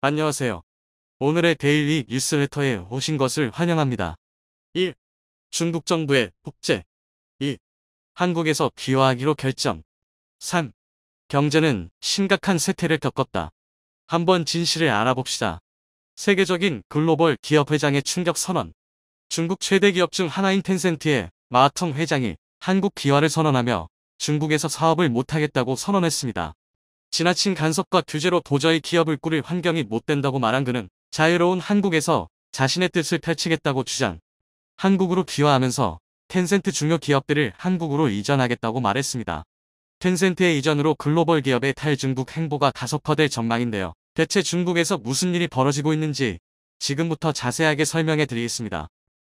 안녕하세요. 오늘의 데일리 뉴스레터에 오신 것을 환영합니다. 1. 중국 정부의 폭제. 2. 한국에서 귀화하기로 결정. 3. 경제는 심각한 쇠퇴를 겪었다. 한번 진실을 알아봅시다. 세계적인 글로벌 기업 회장의 충격 선언. 중국 최대 기업 중 하나인 텐센트의 마하텅 회장이 한국 귀화를 선언하며 중국에서 사업을 못하겠다고 선언했습니다. 지나친 간섭과 규제로 도저히 기업을 꾸릴 환경이 못 된다고 말한 그는 자유로운 한국에서 자신의 뜻을 펼치겠다고 주장. 한국으로 귀화하면서 텐센트 중요 기업들을 한국으로 이전하겠다고 말했습니다. 텐센트의 이전으로 글로벌 기업의 탈중국 행보가 가속화될 전망인데요. 대체 중국에서 무슨 일이 벌어지고 있는지 지금부터 자세하게 설명해 드리겠습니다.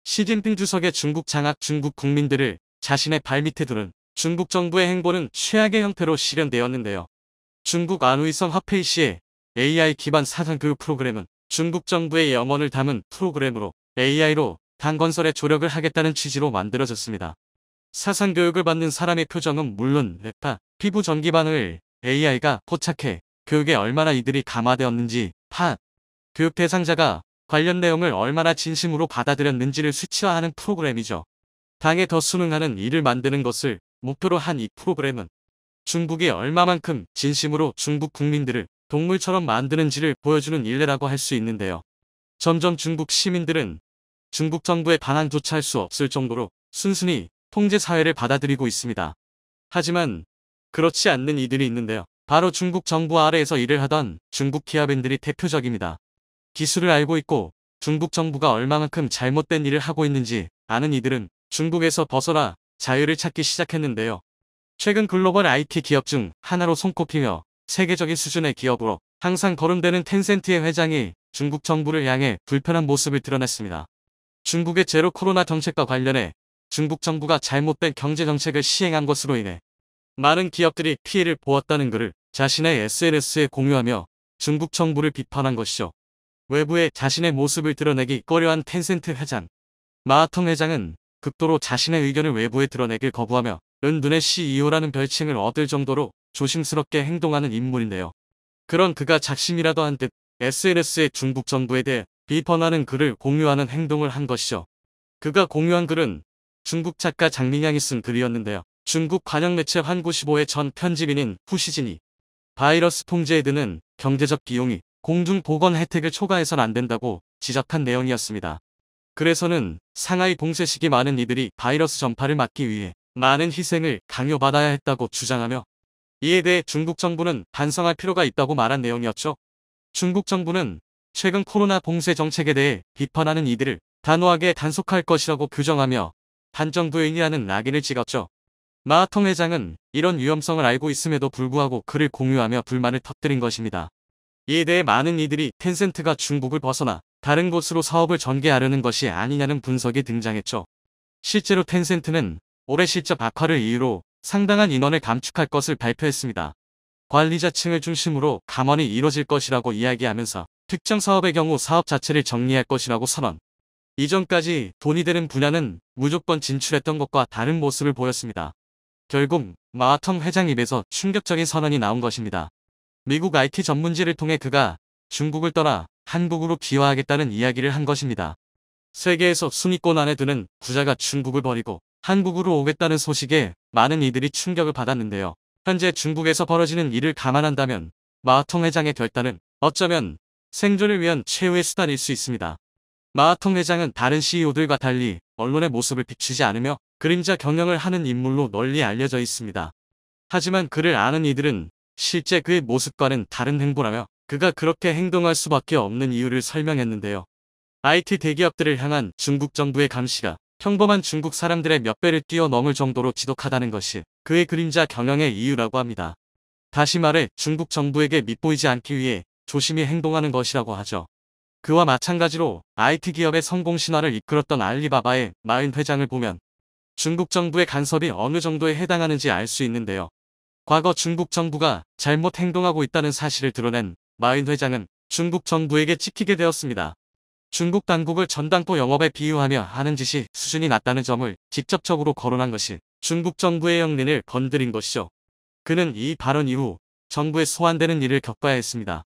시진핑 주석의 중국 장악 중국 국민들을 자신의 발밑에 두는 중국 정부의 행보는 최악의 형태로 실현되었는데요. 중국 안후이성 화페이시의 AI 기반 사전교육 프로그램은 중국 정부의 염원을 담은 프로그램으로 AI로 당 건설에 조력을 하겠다는 취지로 만들어졌습니다. 사상교육을 받는 사람의 표정은 물론 뇌파, 피부 전기 반응을 AI가 포착해 교육에 얼마나 이들이 감화되었는지 교육 대상자가 관련 내용을 얼마나 진심으로 받아들였는지를 수치화하는 프로그램이죠. 당에 더 순응하는 일을 만드는 것을 목표로 한 이 프로그램은 중국이 얼마만큼 진심으로 중국 국민들을 동물처럼 만드는지를 보여주는 일례라고 할 수 있는데요. 점점 중국 시민들은 중국 정부의 반항조차 할 수 없을 정도로 순순히 통제 사회를 받아들이고 있습니다. 하지만 그렇지 않는 이들이 있는데요. 바로 중국 정부 아래에서 일을 하던 중국 기업인들이 대표적입니다. 기술을 알고 있고 중국 정부가 얼마만큼 잘못된 일을 하고 있는지 아는 이들은 중국에서 벗어나 자유를 찾기 시작했는데요. 최근 글로벌 IT 기업 중 하나로 손꼽히며 세계적인 수준의 기업으로 항상 거론되는 텐센트의 회장이 중국 정부를 향해 불편한 모습을 드러냈습니다. 중국의 제로 코로나 정책과 관련해 중국 정부가 잘못된 경제 정책을 시행한 것으로 인해 많은 기업들이 피해를 보았다는 글을 자신의 SNS에 공유하며 중국 정부를 비판한 것이죠. 외부에 자신의 모습을 드러내기 꺼려한 텐센트 회장. 마하텅 회장은 극도로 자신의 의견을 외부에 드러내길 거부하며 은둔의 CEO라는 별칭을 얻을 정도로 조심스럽게 행동하는 인물인데요. 그런 그가 작심이라도 한 듯 SNS에 중국 정부에 대해 비판하는 글을 공유하는 행동을 한 것이죠. 그가 공유한 글은 중국 작가 장민양이 쓴 글이었는데요. 중국 관영 매체 환구15의 전 편집인인 후시진이 바이러스 통제에 드는 경제적 비용이 공중 보건 혜택을 초과해선 안 된다고 지적한 내용이었습니다. 그래서는 상하이 봉쇄 시기 많은 이들이 바이러스 전파를 막기 위해 많은 희생을 강요받아야 했다고 주장하며 이에 대해 중국 정부는 반성할 필요가 있다고 말한 내용이었죠. 중국 정부는 최근 코로나 봉쇄 정책에 대해 비판하는 이들을 단호하게 단속할 것이라고 규정하며 반정부인이라는 낙인을 찍었죠. 마하텅 회장은 이런 위험성을 알고 있음에도 불구하고 글을 공유하며 불만을 터뜨린 것입니다. 이에 대해 많은 이들이 텐센트가 중국을 벗어나 다른 곳으로 사업을 전개하려는 것이 아니냐는 분석이 등장했죠. 실제로 텐센트는 올해 실적 악화를 이유로 상당한 인원을 감축할 것을 발표했습니다. 관리자층을 중심으로 감원이 이뤄질 것이라고 이야기하면서 특정 사업의 경우 사업 자체를 정리할 것이라고 선언. 이전까지 돈이 되는 분야는 무조건 진출했던 것과 다른 모습을 보였습니다. 결국 마하텅 회장 입에서 충격적인 선언이 나온 것입니다. 미국 IT 전문지를 통해 그가 중국을 떠나 한국으로 귀화하겠다는 이야기를 한 것입니다. 세계에서 순위권 안에 드는 부자가 중국을 버리고 한국으로 오겠다는 소식에 많은 이들이 충격을 받았는데요. 현재 중국에서 벌어지는 일을 감안한다면 마하텅 회장의 결단은 어쩌면 생존을 위한 최후의 수단일 수 있습니다. 마하텅 회장은 다른 CEO들과 달리 언론의 모습을 비추지 않으며 그림자 경영을 하는 인물로 널리 알려져 있습니다. 하지만 그를 아는 이들은 실제 그의 모습과는 다른 행보라며 그가 그렇게 행동할 수밖에 없는 이유를 설명했는데요. IT 대기업들을 향한 중국 정부의 감시가 평범한 중국 사람들의 몇 배를 뛰어넘을 정도로 지독하다는 것이 그의 그림자 경영의 이유라고 합니다. 다시 말해 중국 정부에게 밉보이지 않기 위해 조심히 행동하는 것이라고 하죠. 그와 마찬가지로 IT 기업의 성공 신화를 이끌었던 알리바바의 마윈 회장을 보면 중국 정부의 간섭이 어느 정도에 해당하는지 알 수 있는데요. 과거 중국 정부가 잘못 행동하고 있다는 사실을 드러낸 마윈 회장은 중국 정부에게 찍히게 되었습니다. 중국 당국을 전당포 영업에 비유하며 하는 짓이 수준이 낮다는 점을 직접적으로 거론한 것이 중국 정부의 영린을 건드린 것이죠. 그는 이 발언 이후 정부에 소환되는 일을 겪어야 했습니다.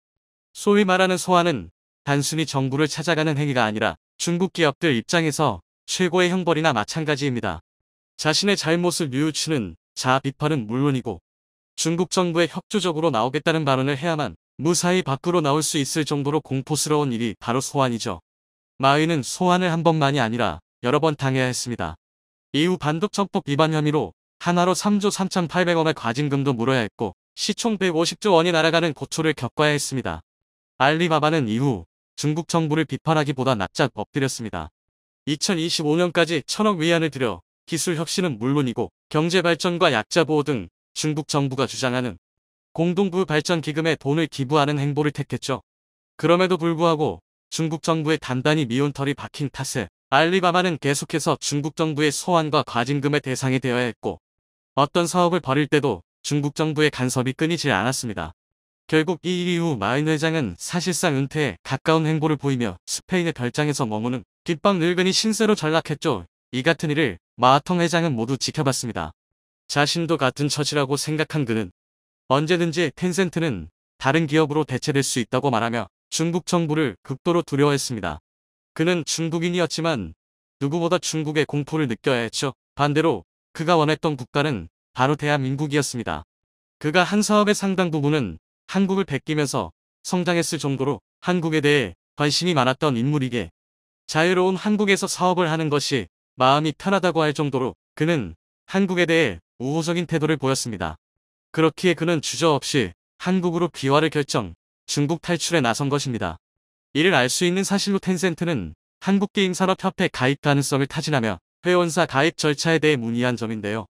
소위 말하는 소환은 단순히 정부를 찾아가는 행위가 아니라 중국 기업들 입장에서 최고의 형벌이나 마찬가지입니다. 자신의 잘못을 뉘우치는 자아 비판은 물론이고 중국 정부에 협조적으로 나오겠다는 발언을 해야만 무사히 밖으로 나올 수 있을 정도로 공포스러운 일이 바로 소환이죠. 마의는 소환을 한 번만이 아니라 여러 번 당해야 했습니다. 이후 반독점법 위반 혐의로 하나로 3조 3,800원의 과징금도 물어야 했고 시총 150조 원이 날아가는 고초를 겪어야 했습니다. 알리바바는 이후 중국 정부를 비판하기보다 납작 엎드렸습니다. 2025년까지 1,000억 위안을 들여 기술 혁신은 물론이고 경제 발전과 약자 보호 등 중국 정부가 주장하는 공동부 발전 기금에 돈을 기부하는 행보를 택했죠. 그럼에도 불구하고 중국 정부의 단단히 미운 털이 박힌 탓에 알리바바는 계속해서 중국 정부의 소환과 과징금의 대상이 되어야 했고 어떤 사업을 벌일 때도 중국 정부의 간섭이 끊이질 않았습니다. 결국 이 일 이후 마윈 회장은 사실상 은퇴에 가까운 행보를 보이며 스페인의 별장에서 머무는 뒷방 늙은이 신세로 전락했죠. 이 같은 일을 마하통 회장은 모두 지켜봤습니다. 자신도 같은 처지라고 생각한 그는 언제든지 텐센트는 다른 기업으로 대체될 수 있다고 말하며 중국 정부를 극도로 두려워했습니다. 그는 중국인이었지만 누구보다 중국의 공포를 느껴야 했죠. 반대로 그가 원했던 국가는 바로 대한민국이었습니다. 그가 한 사업의 상당 부분은 한국을 베끼면서 성장했을 정도로 한국에 대해 관심이 많았던 인물이기에 자유로운 한국에서 사업을 하는 것이 마음이 편하다고 할 정도로 그는 한국에 대해 우호적인 태도를 보였습니다. 그렇기에 그는 주저없이 한국으로 귀화를 결정, 중국 탈출에 나선 것입니다. 이를 알 수 있는 사실로 텐센트는 한국게임산업협회 가입 가능성을 타진하며 회원사 가입 절차에 대해 문의한 점인데요.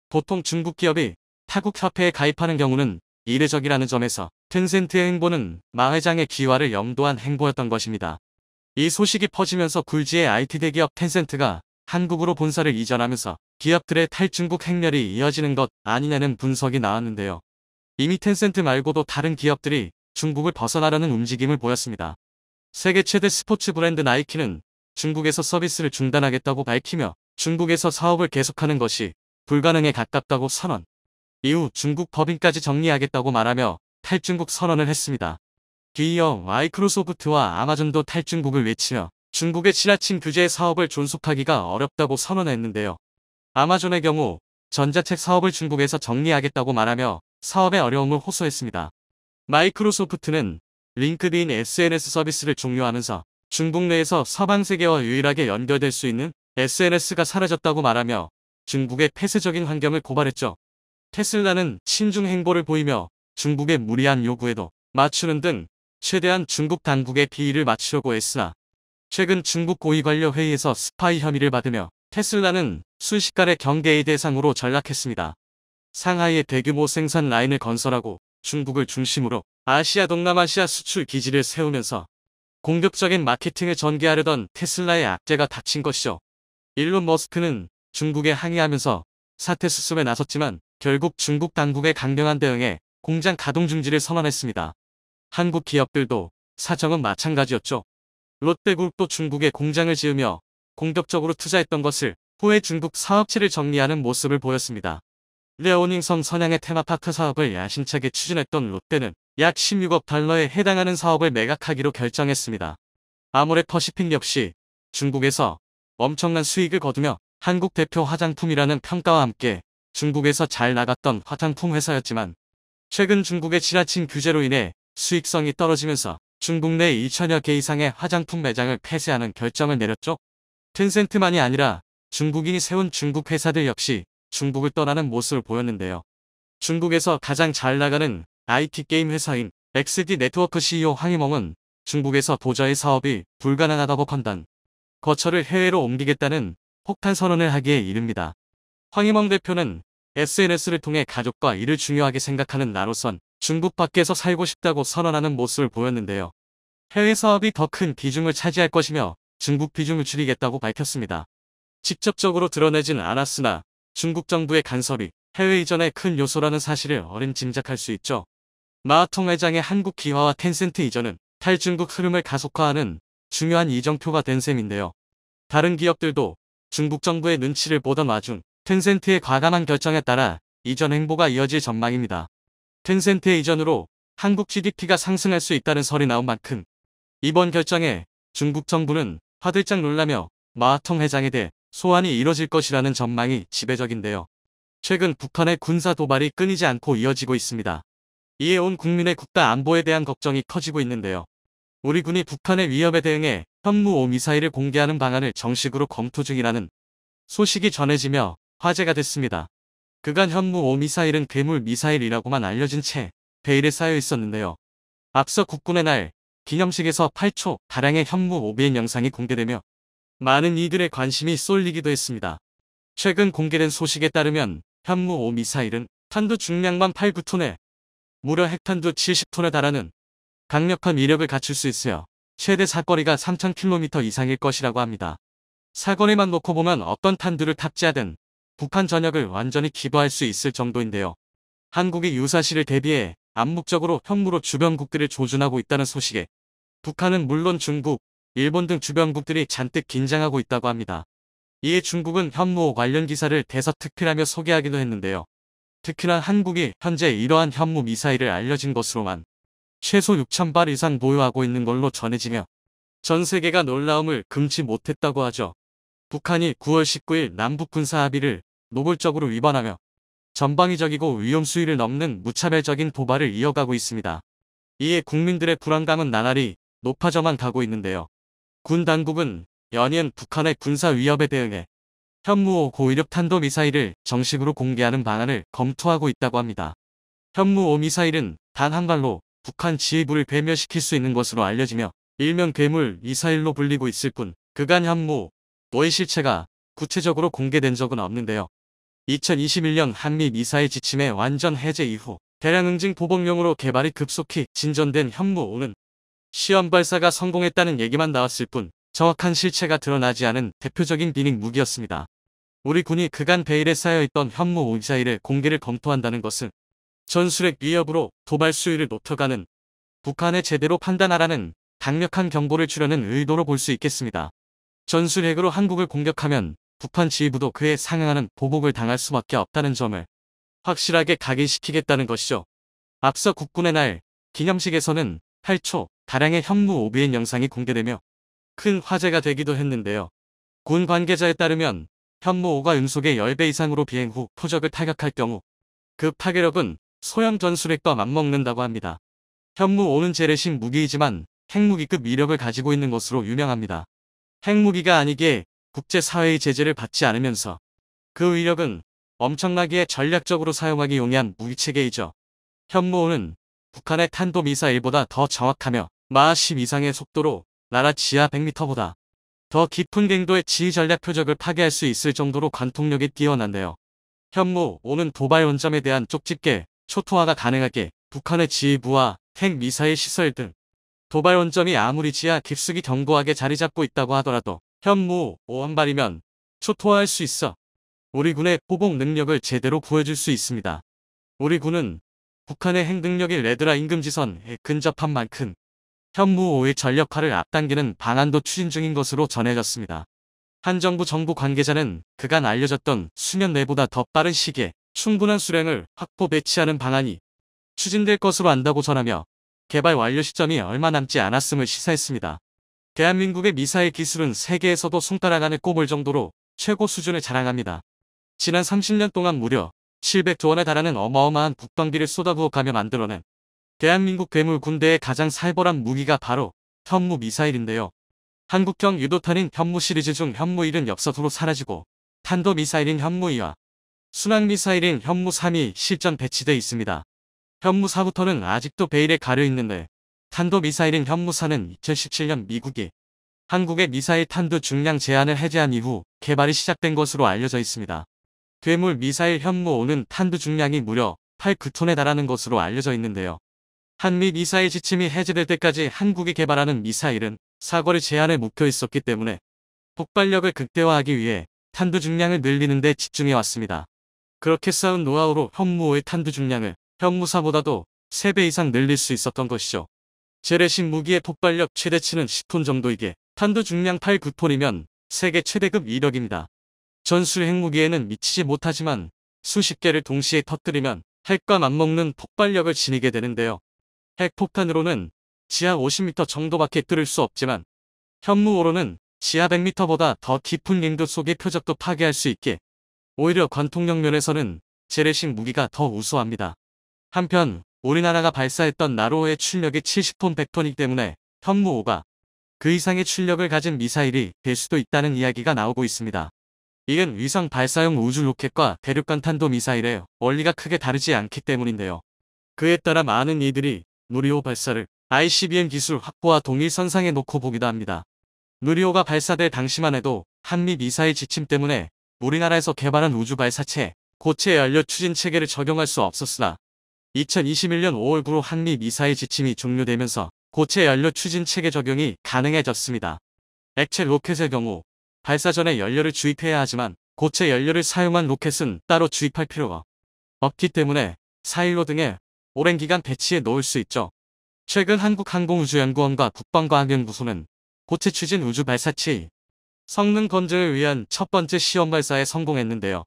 보통 중국 기업이 타국 협회에 가입하는 경우는 이례적이라는 점에서 텐센트의 행보는 마 회장의 귀화를 염두한 행보였던 것입니다. 이 소식이 퍼지면서 굴지의 IT 대기업 텐센트가 한국으로 본사를 이전하면서 기업들의 탈중국 행렬이 이어지는 것 아니냐는 분석이 나왔는데요. 이미 텐센트 말고도 다른 기업들이 중국을 벗어나려는 움직임을 보였습니다. 세계 최대 스포츠 브랜드 나이키는 중국에서 서비스를 중단하겠다고 밝히며 중국에서 사업을 계속하는 것이 불가능에 가깝다고 선언. 이후 중국 법인까지 정리하겠다고 말하며 탈중국 선언을 했습니다. 뒤이어 마이크로소프트와 아마존도 탈중국을 외치며 중국의 지나친 규제 사업을 존속하기가 어렵다고 선언했는데요. 아마존의 경우 전자책 사업을 중국에서 정리하겠다고 말하며 사업의 어려움을 호소했습니다. 마이크로소프트는 링크드인 SNS 서비스를 종료하면서 중국 내에서 서방 세계와 유일하게 연결될 수 있는 SNS가 사라졌다고 말하며 중국의 폐쇄적인 환경을 고발했죠. 테슬라는 친중 행보를 보이며 중국의 무리한 요구에도 맞추는 등 최대한 중국 당국의 비위를 맞추려고 했으나 최근 중국 고위 관료 회의에서 스파이 혐의를 받으며 테슬라는 순식간에 경계의 대상으로 전락했습니다. 상하이에 대규모 생산 라인을 건설하고 중국을 중심으로 아시아 동남아시아 수출 기지를 세우면서 공격적인 마케팅을 전개하려던 테슬라의 악재가 닥친 것이죠. 일론 머스크는 중국에 항의하면서 사태 수습에 나섰지만 결국 중국 당국의 강경한 대응에 공장 가동 중지를 선언했습니다. 한국 기업들도 사정은 마찬가지였죠. 롯데그룹도 중국에 공장을 지으며 공격적으로 투자했던 것을 후에 중국 사업체를 정리하는 모습을 보였습니다. 랴오닝성 선양의 테마파크 사업을 야심차게 추진했던 롯데는 약 16억 달러에 해당하는 사업을 매각하기로 결정했습니다. 아모레 퍼시픽 역시 중국에서 엄청난 수익을 거두며 한국 대표 화장품이라는 평가와 함께 중국에서 잘 나갔던 화장품 회사였지만 최근 중국의 지나친 규제로 인해 수익성이 떨어지면서 중국 내 2천여 개 이상의 화장품 매장을 폐쇄하는 결정을 내렸죠. 텐센트만이 아니라 중국인이 세운 중국 회사들 역시 중국을 떠나는 모습을 보였는데요. 중국에서 가장 잘 나가는 IT 게임 회사인 XD 네트워크 CEO 황희멍은 중국에서 도저히 사업이 불가능하다고 판단, 거처를 해외로 옮기겠다는 폭탄 선언을 하기에 이릅니다. 황희멍 대표는 SNS를 통해 가족과 일을 중요하게 생각하는 나로선 중국 밖에서 살고 싶다고 선언하는 모습을 보였는데요. 해외 사업이 더 큰 비중을 차지할 것이며 중국 비중을 줄이겠다고 밝혔습니다. 직접적으로 드러내진 않았으나 중국 정부의 간섭이 해외 이전의 큰 요소라는 사실을 어림짐작할 수 있죠. 마하통 회장의 한국 기화와 텐센트 이전은 탈중국 흐름을 가속화하는 중요한 이정표가 된 셈인데요. 다른 기업들도 중국 정부의 눈치를 보던 와중 텐센트의 과감한 결정에 따라 이전 행보가 이어질 전망입니다. 텐센트의 이전으로 한국 GDP가 상승할 수 있다는 설이 나온 만큼 이번 결정에 중국 정부는 화들짝 놀라며 마하통 회장에 대해 소환이 이뤄질 것이라는 전망이 지배적인데요. 최근 북한의 군사 도발이 끊이지 않고 이어지고 있습니다. 이에 온 국민의 국가 안보에 대한 걱정이 커지고 있는데요. 우리 군이 북한의 위협에 대응해 현무5 미사일을 공개하는 방안을 정식으로 검토 중이라는 소식이 전해지며 화제가 됐습니다. 그간 현무5 미사일은 괴물 미사일이라고만 알려진 채 베일에 쌓여 있었는데요. 앞서 국군의 날 기념식에서 8초 가량의 현무5 비행 영상이 공개되며 많은 이들의 관심이 쏠리기도 했습니다. 최근 공개된 소식에 따르면 현무5 미사일은 탄두 중량만 8-9톤에 무려 핵탄두 70톤에 달하는 강력한 위력을 갖출 수 있으며 최대 사거리가 3000km 이상일 것이라고 합니다. 사거리만 놓고 보면 어떤 탄두를 탑재하든 북한 전역을 완전히 기부할 수 있을 정도인데요. 한국이 유사시를 대비해 암묵적으로 현무로 주변국들을 조준하고 있다는 소식에 북한은 물론 중국, 일본 등 주변국들이 잔뜩 긴장하고 있다고 합니다. 이에 중국은 현무 관련 기사를 대서특필하며 소개하기도 했는데요. 특히나 한국이 현재 이러한 현무 미사일을 알려진 것으로만 최소 6000발 이상 보유하고 있는 걸로 전해지며 전 세계가 놀라움을 금치 못했다고 하죠. 북한이 9월 19일 남북 군사 합의를 노골적으로 위반하며 전방위적이고 위험 수위를 넘는 무차별적인 도발을 이어가고 있습니다. 이에 국민들의 불안감은 나날이 높아져만 가고 있는데요. 군 당국은 연이은 북한의 군사 위협에 대응해 현무5 고위력 탄도미사일을 정식으로 공개하는 방안을 검토하고 있다고 합니다. 현무5 미사일은 단 한 발로 북한 지휘부를 괴멸시킬 수 있는 것으로 알려지며 일명 괴물 미사일로 불리고 있을 뿐 그간 현무5의 실체가 구체적으로 공개된 적은 없는데요. 2021년 한미 미사일 지침의 완전 해제 이후 대량 응징 보복용으로 개발이 급속히 진전된 현무5는 시험 발사가 성공했다는 얘기만 나왔을 뿐 정확한 실체가 드러나지 않은 대표적인 비닉 무기였습니다. 우리 군이 그간 베일에 쌓여있던 현무5 미사일의 공개를 검토한다는 것은 전술핵 위협으로 도발 수위를 높여가는 북한에 제대로 판단하라는 강력한 경고를 주려는 의도로 볼 수 있겠습니다. 전술핵으로 한국을 공격하면 북한 지휘부도 그에 상응하는 보복을 당할 수밖에 없다는 점을 확실하게 각인시키겠다는 것이죠. 앞서 국군의 날 기념식에서는 8초 가량의 현무5 비행 영상이 공개되며 큰 화제가 되기도 했는데요. 군 관계자에 따르면 현무5가 음속의 10배 이상으로 비행 후 표적을 타격할 경우 그 파괴력은 소형 전술핵과 맞먹는다고 합니다. 현무5는 재래식 무기이지만 핵무기급 위력을 가지고 있는 것으로 유명합니다. 핵무기가 아니기에 국제사회의 제재를 받지 않으면서 그 위력은 엄청나기에 전략적으로 사용하기 용이한 무기체계이죠. 현무5는 북한의 탄도미사일보다 더 정확하며 마하 10 이상의 속도로 나라 지하 100m보다 더 깊은 갱도의 지휘전략 표적을 파괴할 수 있을 정도로 관통력이 뛰어난데요. 현무5는 도발 원점에 대한 쪽집게, 초토화가 가능하게 북한의 지휘부와 핵 미사일 시설 등 도발 원점이 아무리 지하 깊숙이 견고하게 자리 잡고 있다고 하더라도 현무5 한 발이면 초토화할 수 있어 우리 군의 포복 능력을 제대로 보여줄 수 있습니다. 우리 군은 북한의 핵 능력이 레드라인 금지선에 근접한 만큼 현무5의 전력화를 앞당기는 방안도 추진 중인 것으로 전해졌습니다. 한 정부 정부 관계자는 그간 알려졌던 수년 내보다 더 빠른 시기에 충분한 수량을 확보 배치하는 방안이 추진될 것으로 안다고 전하며 개발 완료 시점이 얼마 남지 않았음을 시사했습니다. 대한민국의 미사일 기술은 세계에서도 손가락 안에 꼽을 정도로 최고 수준을 자랑합니다. 지난 30년 동안 무려 700조 원에 달하는 어마어마한 국방비를 쏟아부어가며 만들어낸 대한민국 괴물 군대의 가장 살벌한 무기가 바로 현무 미사일인데요. 한국형 유도탄인 현무 시리즈 중 현무1은 엽서도로 사라지고 탄도미사일인 현무2와 순항미사일인 현무3이 실전 배치돼 있습니다. 현무4부터는 아직도 베일에 가려있는데 탄도미사일인 현무4는 2017년 미국이 한국의 미사일 탄두 중량 제한을 해제한 이후 개발이 시작된 것으로 알려져 있습니다. 괴물 미사일 현무5는 탄두 중량이 무려 8-9톤에 달하는 것으로 알려져 있는데요. 한미 미사일 지침이 해제될 때까지 한국이 개발하는 미사일은 사거리 제한에 묵혀 있었기 때문에 폭발력을 극대화하기 위해 탄두 중량을 늘리는 데 집중해왔습니다. 그렇게 쌓은 노하우로 현무5의 탄두 중량을 현무4보다도 3배 이상 늘릴 수 있었던 것이죠. 재래식 무기의 폭발력 최대치는 10톤 정도이기에 탄두 중량 8-9톤이면 세계 최대급 위력입니다. 전술 핵무기에는 미치지 못하지만 수십 개를 동시에 터뜨리면 핵과 맞먹는 폭발력을 지니게 되는데요. 핵폭탄으로는 지하 50m 정도밖에 뚫을 수 없지만 현무호로는 지하 100m보다 더 깊은 링도 속의 표적도 파괴할 수 있게 오히려 관통력 면에서는 재래식 무기가 더 우수합니다. 한편 우리나라가 발사했던 나로호의 출력이 70톤 100톤이기 때문에 현무호가 그 이상의 출력을 가진 미사일이 될 수도 있다는 이야기가 나오고 있습니다. 이건 위성 발사용 우주 로켓과 대륙간 탄도 미사일의 원리가 크게 다르지 않기 때문인데요. 그에 따라 많은 이들이 누리호 발사를 ICBM 기술 확보와 동일선상에 놓고 보기도 합니다. 누리호가 발사될 당시만 해도 한미 미사일 지침 때문에 우리나라에서 개발한 우주 발사체 고체 연료 추진 체계를 적용할 수 없었으나 2021년 5월부로 한미 미사일 지침이 종료되면서 고체 연료 추진 체계 적용이 가능해졌습니다. 액체 로켓의 경우 발사 전에 연료를 주입해야 하지만 고체 연료를 사용한 로켓은 따로 주입할 필요가 없기 때문에 4일로 등에 오랜 기간 배치해 놓을 수 있죠. 최근 한국항공우주연구원과 국방과학연구소는 고체 추진 우주 발사체의 성능 검증을 위한 첫 번째 시험 발사에 성공했는데요.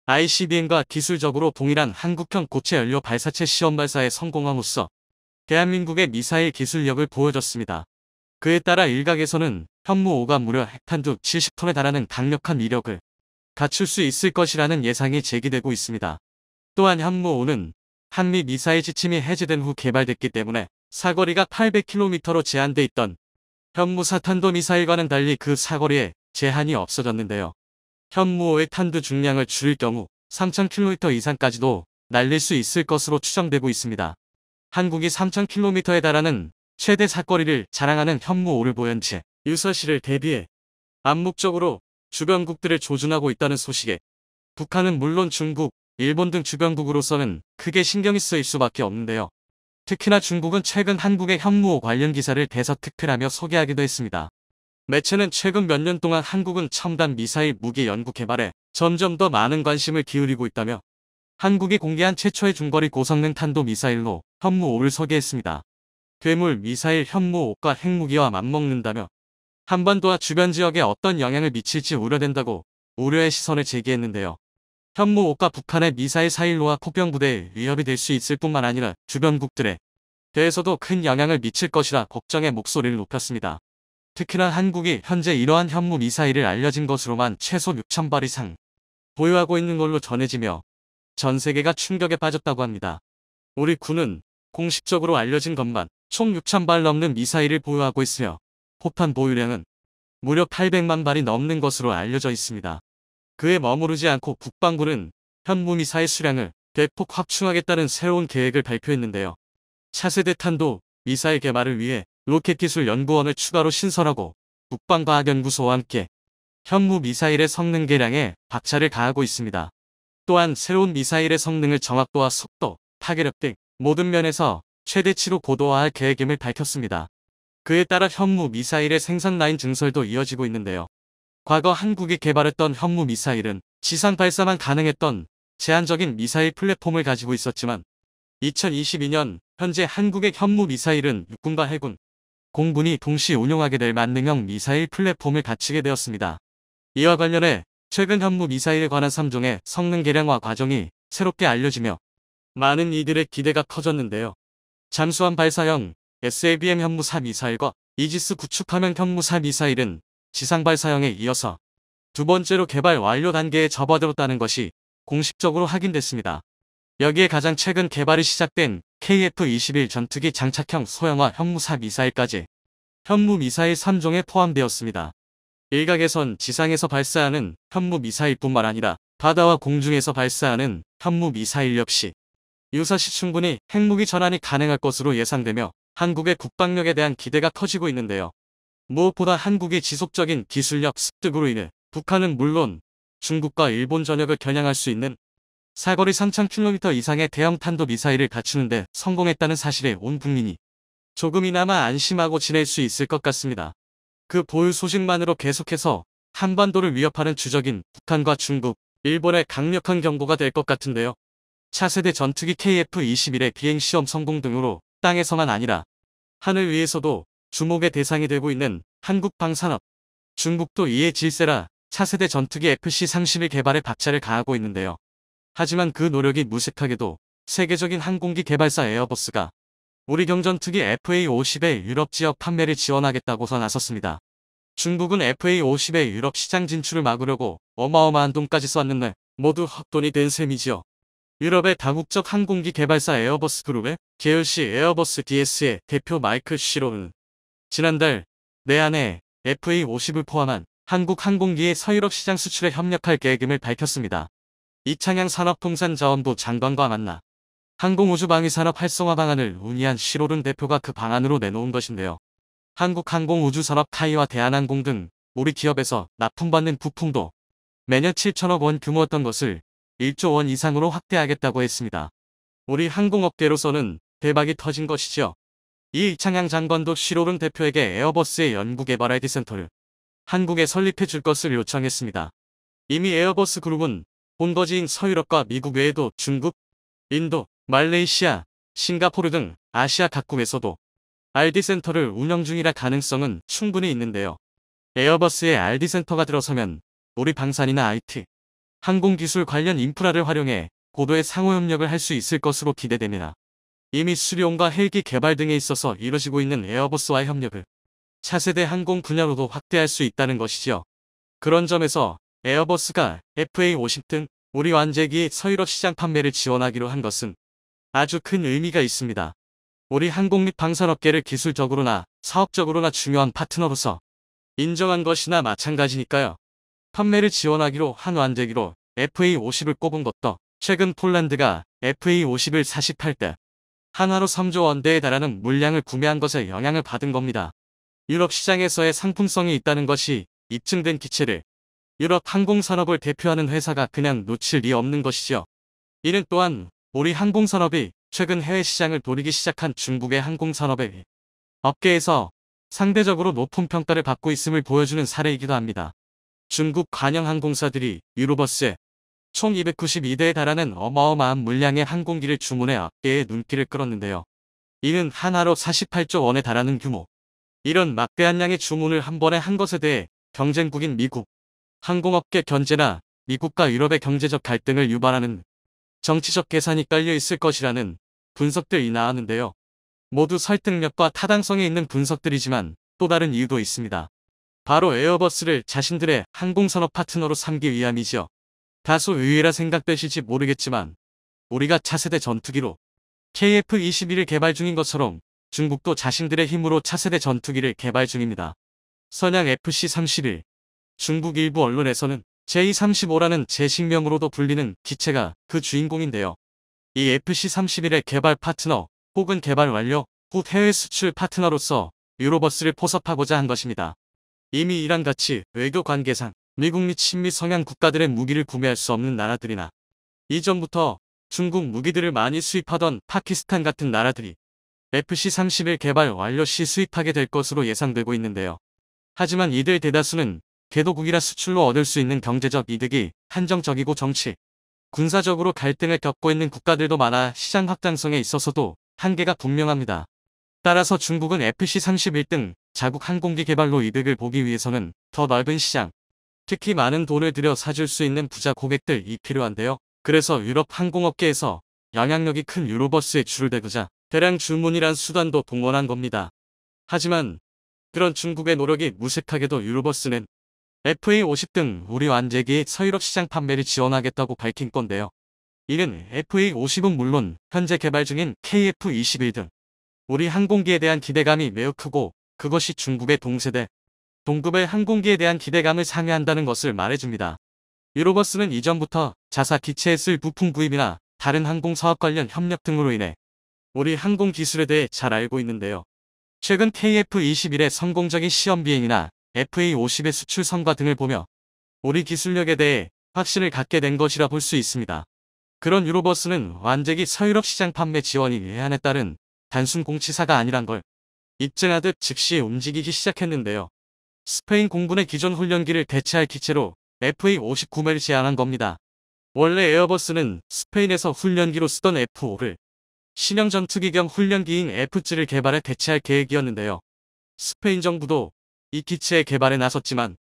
ICBM과 기술적으로 동일한 한국형 고체 연료 발사체 시험 발사에 성공함으로써 대한민국의 미사일 기술력을 보여줬습니다. 그에 따라 일각에서는 현무5가 무려 핵탄두 70톤에 달하는 강력한 위력을 갖출 수 있을 것이라는 예상이 제기되고 있습니다. 또한 현무5는 한미 미사일 지침이 해제된 후 개발됐기 때문에 사거리가 800km로 제한돼 있던 현무4 탄도 미사일과는 달리 그 사거리에 제한이 없어졌는데요. 현무5의 탄두 중량을 줄일 경우 3000km 이상까지도 날릴 수 있을 것으로 추정되고 있습니다. 한국이 3000km에 달하는 최대 사거리를 자랑하는 현무5를 보연 채 유사시를 대비해 암묵적으로 주변국들을 조준하고 있다는 소식에 북한은 물론 중국, 일본 등 주변국으로서는 크게 신경이 쓰일 수밖에 없는데요. 특히나 중국은 최근 한국의 현무5 관련 기사를 대서특필하며 소개하기도 했습니다. 매체는 최근 몇 년 동안 한국은 첨단 미사일 무기 연구 개발에 점점 더 많은 관심을 기울이고 있다며 한국이 공개한 최초의 중거리 고성능 탄도 미사일로 현무5를 소개했습니다. 괴물 미사일 현무5가 핵무기와 맞먹는다며 한반도와 주변 지역에 어떤 영향을 미칠지 우려된다고 우려의 시선을 제기했는데요. 현무5가 북한의 미사일 사일로와 포병부대에 위협이 될 수 있을 뿐만 아니라 주변국들에 대해서도 큰 영향을 미칠 것이라 걱정의 목소리를 높였습니다. 특히나 한국이 현재 이러한 현무 미사일을 알려진 것으로만 최소 6,000발 이상 보유하고 있는 걸로 전해지며 전 세계가 충격에 빠졌다고 합니다. 우리 군은 공식적으로 알려진 것만 총 6,000발 넘는 미사일을 보유하고 있으며 포탄 보유량은 무려 800만 발이 넘는 것으로 알려져 있습니다. 그에 머무르지 않고 국방부는 현무 미사일 수량을 대폭 확충하겠다는 새로운 계획을 발표했는데요. 차세대 탄도 미사일 개발을 위해 로켓기술연구원을 추가로 신설하고 국방과학연구소와 함께 현무 미사일의 성능 개량에 박차를 가하고 있습니다. 또한 새로운 미사일의 성능을 정확도와 속도, 파괴력 등 모든 면에서 최대치로 고도화할 계획임을 밝혔습니다. 그에 따라 현무 미사일의 생산 라인 증설도 이어지고 있는데요. 과거 한국이 개발했던 현무 미사일은 지상 발사만 가능했던 제한적인 미사일 플랫폼을 가지고 있었지만 2022년 현재 한국의 현무 미사일은 육군과 해군, 공군이 동시 운용하게 될 만능형 미사일 플랫폼을 갖추게 되었습니다. 이와 관련해 최근 현무 미사일에 관한 3종의 성능 개량화 과정이 새롭게 알려지며 많은 이들의 기대가 커졌는데요. 잠수함 발사형 SABM 현무4 미사일과 이지스 구축함형 현무4 미사일은 지상 발사형에 이어서 두 번째로 개발 완료 단계에 접어들었다는 것이 공식적으로 확인됐습니다. 여기에 가장 최근 개발이 시작된 KF-21 전투기 장착형 소형화 현무4 미사일까지 현무 미사일 3종에 포함되었습니다. 일각에선 지상에서 발사하는 현무 미사일뿐만 아니라 바다와 공중에서 발사하는 현무 미사일 역시 유사시 충분히 핵무기 전환이 가능할 것으로 예상되며 한국의 국방력에 대한 기대가 커지고 있는데요. 무엇보다 한국의 지속적인 기술력 습득으로 인해 북한은 물론 중국과 일본 전역을 겨냥할 수 있는 사거리 3000km 이상의 대형 탄도 미사일을 갖추는데 성공했다는 사실에 온 국민이 조금이나마 안심하고 지낼 수 있을 것 같습니다. 그 보유 소식만으로 계속해서 한반도를 위협하는 주적인 북한과 중국, 일본의 강력한 경고가 될 것 같은데요. 차세대 전투기 KF-21의 비행시험 성공 등으로 땅에서만 아니라 하늘 위에서도 주목의 대상이 되고 있는 한국 방산업. 중국도 이에 질세라 차세대 전투기 FC-30일 개발에 박차를 가하고 있는데요. 하지만 그 노력이 무색하게도 세계적인 항공기 개발사 에어버스가 우리 경전투기 FA-50의 유럽 지역 판매를 지원하겠다고서 나섰습니다. 중국은 FA-50의 유럽 시장 진출을 막으려고 어마어마한 돈까지 썼는데 모두 헛돈이 된 셈이지요. 유럽의 다국적 항공기 개발사 에어버스 그룹의 계열시 에어버스 DS의 대표 마이클 시로는 지난달 내한에 FA-50을 포함한 한국 항공기의 서유럽 시장 수출에 협력할 계획임을 밝혔습니다. 이창양 산업통상자원부 장관과 만나 항공우주방위산업 활성화 방안을 논의한 시로른 대표가 그 방안으로 내놓은 것인데요. 한국항공우주산업 타이와 대한항공 등 우리 기업에서 납품받는 부품도 매년 7천억 원 규모였던 것을 1조 원 이상으로 확대하겠다고 했습니다. 우리 항공업계로서는 대박이 터진 것이죠. 이 이창양 장관도 시로른 대표에게 에어버스의 연구개발 아이디센터를 한국에 설립해 줄 것을 요청했습니다. 이미 에어버스 그룹은 본거지인 서유럽과 미국 외에도 중국, 인도, 말레이시아, 싱가포르 등 아시아 각국에서도 RD센터를 운영 중이라 가능성은 충분히 있는데요. 에어버스에 RD센터가 들어서면 우리 방산이나 IT, 항공기술 관련 인프라를 활용해 고도의 상호협력을 할 수 있을 것으로 기대됩니다. 이미 수룡과 헬기 개발 등에 있어서 이뤄지고 있는 에어버스와의 협력을 차세대 항공 분야로도 확대할 수 있다는 것이죠. 그런 점에서 에어버스가 FA-50 등 우리 완제기 서유럽 시장 판매를 지원하기로 한 것은 아주 큰 의미가 있습니다. 우리 항공 및 방산업계를 기술적으로나 사업적으로나 중요한 파트너로서 인정한 것이나 마찬가지니까요. 판매를 지원하기로 한 완제기로 FA-50을 꼽은 것도 최근 폴란드가 FA-50을 48대 한화로 3조 원대에 달하는 물량을 구매한 것에 영향을 받은 겁니다. 유럽 시장에서의 상품성이 있다는 것이 입증된 기체를 유럽 항공산업을 대표하는 회사가 그냥 놓칠 리 없는 것이죠. 이는 또한 우리 항공산업이 최근 해외 시장을 노리기 시작한 중국의 항공산업의 업계에서 상대적으로 높은 평가를 받고 있음을 보여주는 사례이기도 합니다. 중국 관영 항공사들이 유로버스에 총 292대에 달하는 어마어마한 물량의 항공기를 주문해 업계의 눈길을 끌었는데요. 이는 한화로 48조 원에 달하는 규모. 이런 막대한 양의 주문을 한 번에 한 것에 대해 경쟁국인 미국, 항공업계 견제나 미국과 유럽의 경제적 갈등을 유발하는 정치적 계산이 깔려 있을 것이라는 분석들이 나왔는데요. 모두 설득력과 타당성이 있는 분석들이지만 또 다른 이유도 있습니다. 바로 에어버스를 자신들의 항공산업 파트너로 삼기 위함이죠. 다소 의외라 생각되실지 모르겠지만 우리가 차세대 전투기로 KF-21을 개발 중인 것처럼 중국도 자신들의 힘으로 차세대 전투기를 개발 중입니다. 선양 FC-31, 중국 일부 언론에서는 J-35라는 제식명으로도 불리는 기체가 그 주인공인데요. 이 FC-31의 개발 파트너 혹은 개발 완료 후 해외 수출 파트너로서 유로버스를 포섭하고자 한 것입니다. 이미 이란같이 외교 관계상 미국 및 친미 성향 국가들의 무기를 구매할 수 없는 나라들이나 이전부터 중국 무기들을 많이 수입하던 파키스탄 같은 나라들이 FC-31 개발 완료 시 수입하게 될 것으로 예상되고 있는데요. 하지만 이들 대다수는 개도국이라 수출로 얻을 수 있는 경제적 이득이 한정적이고 정치, 군사적으로 갈등을 겪고 있는 국가들도 많아 시장 확장성에 있어서도 한계가 분명합니다. 따라서 중국은 FC-31 등 자국 항공기 개발로 이득을 보기 위해서는 더 넓은 시장, 특히 많은 돈을 들여 사줄 수 있는 부자 고객들이 필요한데요. 그래서 유럽 항공업계에서 영향력이 큰 유로버스에 줄을 대고자 대량 주문이란 수단도 동원한 겁니다. 하지만 그런 중국의 노력이 무색하게도 유로버스는 FA-50 등 우리 완제기의 서유럽 시장 판매를 지원하겠다고 밝힌 건데요. 이는 FA-50은 물론 현재 개발 중인 KF-21 등 우리 항공기에 대한 기대감이 매우 크고 그것이 중국의 동세대, 동급의 항공기에 대한 기대감을 상회한다는 것을 말해줍니다. 유로버스는 이전부터 자사 기체에 쓸 부품 구입이나 다른 항공사업 관련 협력 등으로 인해 우리 항공 기술에 대해 잘 알고 있는데요. 최근 KF-21의 성공적인 시험 비행이나 FA-50의 수출 성과 등을 보며 우리 기술력에 대해 확신을 갖게 된 것이라 볼 수 있습니다. 그런 유로버스는 완제기 서유럽 시장 판매 지원이 예한에 따른 단순 공치사가 아니란 걸 입증하듯 즉시 움직이기 시작했는데요. 스페인 공군의 기존 훈련기를 대체할 기체로 FA-50 구매를 제안한 겁니다. 원래 에어버스는 스페인에서 훈련기로 쓰던 F5를 신형 전투기 겸 훈련기인 F7을 개발해 대체할 계획이었는데요. 스페인 정부도 이 기체의 개발에 나섰지만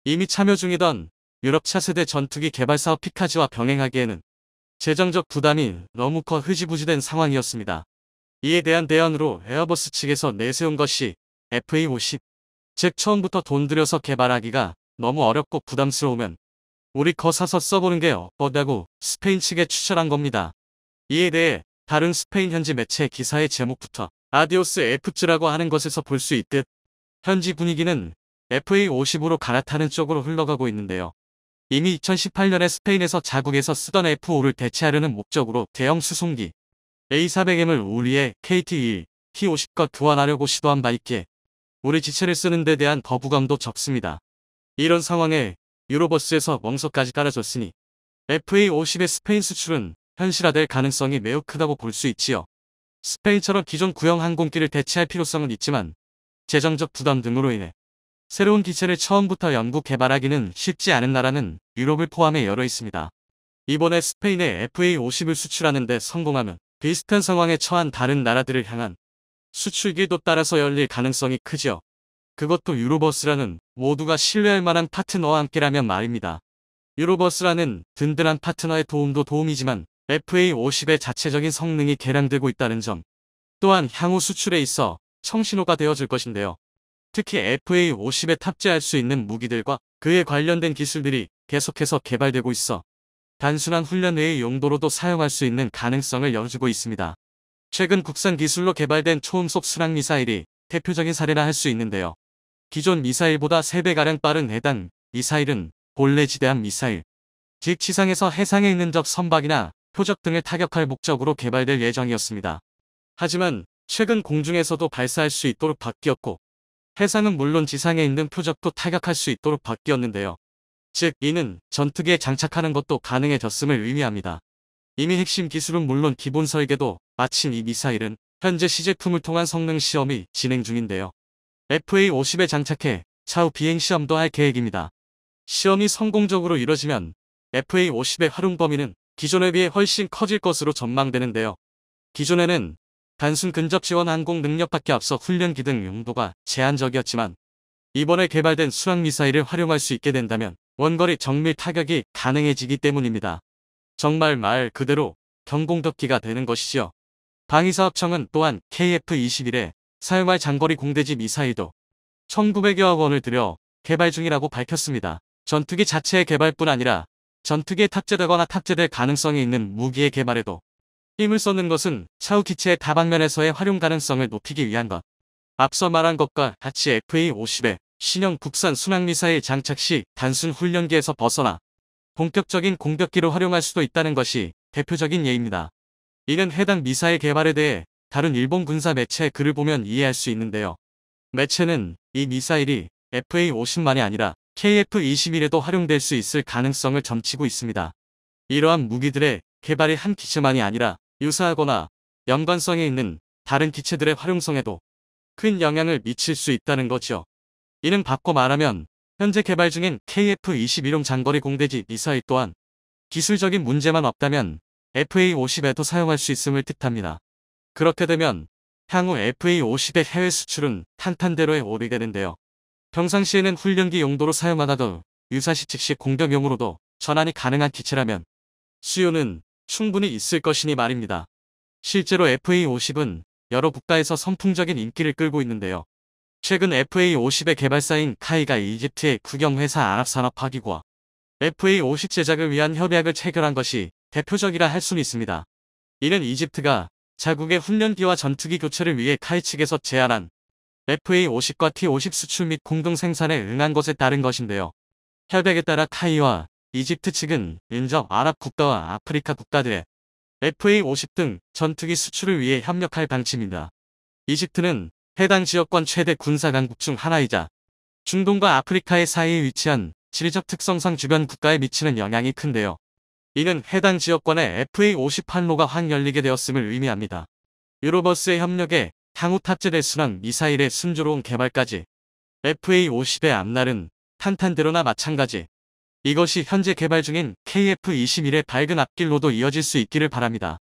이미 참여 중이던 유럽 차세대 전투기 개발 사업 피카지와 병행하기에는 재정적 부담이 너무 커 흐지부지된 상황이었습니다. 이에 대한 대안으로 에어버스 측에서 내세운 것이 FA50. 즉 처음부터 돈 들여서 개발하기가 너무 어렵고 부담스러우면 우리 거 사서 써보는 게 어떠냐고 스페인 측에 추천한 겁니다. 이에 대해 다른 스페인 현지 매체 기사의 제목부터 아디오스 F즈라고 하는 것에서 볼 수 있듯 현지 분위기는 FA50으로 갈아타는 쪽으로 흘러가고 있는데요. 이미 2018년에 스페인에서 자국에서 쓰던 F5를 대체하려는 목적으로 대형 수송기 A400M을 우리의 KT1, T50과 교환하려고 시도한 바 있기에 우리 지체를 쓰는 데 대한 거부감도 적습니다. 이런 상황에 유로버스에서 멍석까지 깔아줬으니 FA50의 스페인 수출은 현실화될 가능성이 매우 크다고 볼 수 있지요. 스페인처럼 기존 구형 항공기를 대체할 필요성은 있지만 재정적 부담 등으로 인해 새로운 기체를 처음부터 연구 개발하기는 쉽지 않은 나라는 유럽을 포함해 여러 있습니다. 이번에 스페인에 FA50을 수출하는 데 성공하면 비슷한 상황에 처한 다른 나라들을 향한 수출길도 따라서 열릴 가능성이 크죠. 그것도 유로버스라는 모두가 신뢰할 만한 파트너와 함께라면 말입니다. 유로버스라는 든든한 파트너의 도움도 도움이지만 FA50의 자체적인 성능이 개량되고 있다는 점 또한 향후 수출에 있어 청신호가 되어줄 것인데요. 특히 FA50에 탑재할 수 있는 무기들과 그에 관련된 기술들이 계속해서 개발되고 있어 단순한 훈련 외의 용도로도 사용할 수 있는 가능성을 열어주고 있습니다. 최근 국산 기술로 개발된 초음속 순항 미사일이 대표적인 사례라 할 수 있는데요. 기존 미사일보다 3배가량 빠른 해당 미사일은 본래 지대함 미사일, 즉 지상에서 해상에 있는 적 선박이나 표적 등을 타격할 목적으로 개발될 예정이었습니다. 하지만 최근 공중에서도 발사할 수 있도록 바뀌었고 해상은 물론 지상에 있는 표적도 타격할 수 있도록 바뀌었는데요. 즉 이는 전투기에 장착하는 것도 가능해졌음을 의미합니다. 이미 핵심 기술은 물론 기본 설계도 마침 이 미사일은 현재 시제품을 통한 성능 시험이 진행 중인데요. FA50에 장착해 차후 비행 시험도 할 계획입니다. 시험이 성공적으로 이뤄지면 FA50의 활용 범위는 기존에 비해 훨씬 커질 것으로 전망되는데요. 기존에는 단순 근접 지원 항공 능력밖에 앞서 훈련기 등 용도가 제한적이었지만 이번에 개발된 순항 미사일을 활용할 수 있게 된다면 원거리 정밀 타격이 가능해지기 때문입니다. 정말 말 그대로 경공덕기가 되는 것이죠. 방위사업청은 또한 KF-21에 사용할 장거리 공대지 미사일도 1900여억 원을 들여 개발 중이라고 밝혔습니다. 전투기 자체의 개발뿐 아니라 전투기에 탑재되거나 탑재될 가능성이 있는 무기의 개발에도 힘을 쏟는 것은 차후 기체의 다방면에서의 활용 가능성을 높이기 위한 것. 앞서 말한 것과 같이 FA50의 신형 국산 순항미사일 장착 시 단순 훈련기에서 벗어나 본격적인 공격기로 활용할 수도 있다는 것이 대표적인 예입니다. 이는 해당 미사일 개발에 대해 다른 일본 군사 매체의 글을 보면 이해할 수 있는데요. 매체는 이 미사일이 FA50만이 아니라 KF-21에도 활용될 수 있을 가능성을 점치고 있습니다. 이러한 무기들의 개발이 한 기체만이 아니라 유사하거나 연관성이 있는 다른 기체들의 활용성에도 큰 영향을 미칠 수 있다는 거죠. 이는 바꿔 말하면 현재 개발 중인 KF-21용 장거리 공대지 미사일 또한 기술적인 문제만 없다면 FA50에도 사용할 수 있음을 뜻합니다. 그렇게 되면 향후 FA50의 해외 수출은 탄탄대로에 오르게되는데요. 평상시에는 훈련기 용도로 사용하다도 유사시 즉시 공격용으로도 전환이 가능한 기체라면 수요는 충분히 있을 것이니 말입니다. 실제로 FA50은 여러 국가에서 선풍적인 인기를 끌고 있는데요. 최근 FA50의 개발사인 카이가 이집트의 국영회사 아랍산업화기구와 FA50 제작을 위한 협약을 체결한 것이 대표적이라 할 수는 있습니다. 이는 이집트가 자국의 훈련기와 전투기 교체를 위해 카이 측에서 제안한 FA50과 T50 수출 및 공동 생산에 응한 것에 따른 것인데요. 협약에 따라 카이와 이집트 측은 인접 아랍 국가와 아프리카 국가들의 FA50 등 전투기 수출을 위해 협력할 방침입니다. 이집트는 해당 지역권 최대 군사 강국 중 하나이자 중동과 아프리카의 사이에 위치한 지리적 특성상 주변 국가에 미치는 영향이 큰데요. 이는 해당 지역권에 FA50 항로가 확 열리게 되었음을 의미합니다. 유로버스의 협력에 향후 탑재될 순항 미사일의 순조로운 개발까지 FA50의 앞날은 탄탄대로나 마찬가지. 이것이 현재 개발 중인 KF-21의 밝은 앞길로도 이어질 수 있기를 바랍니다.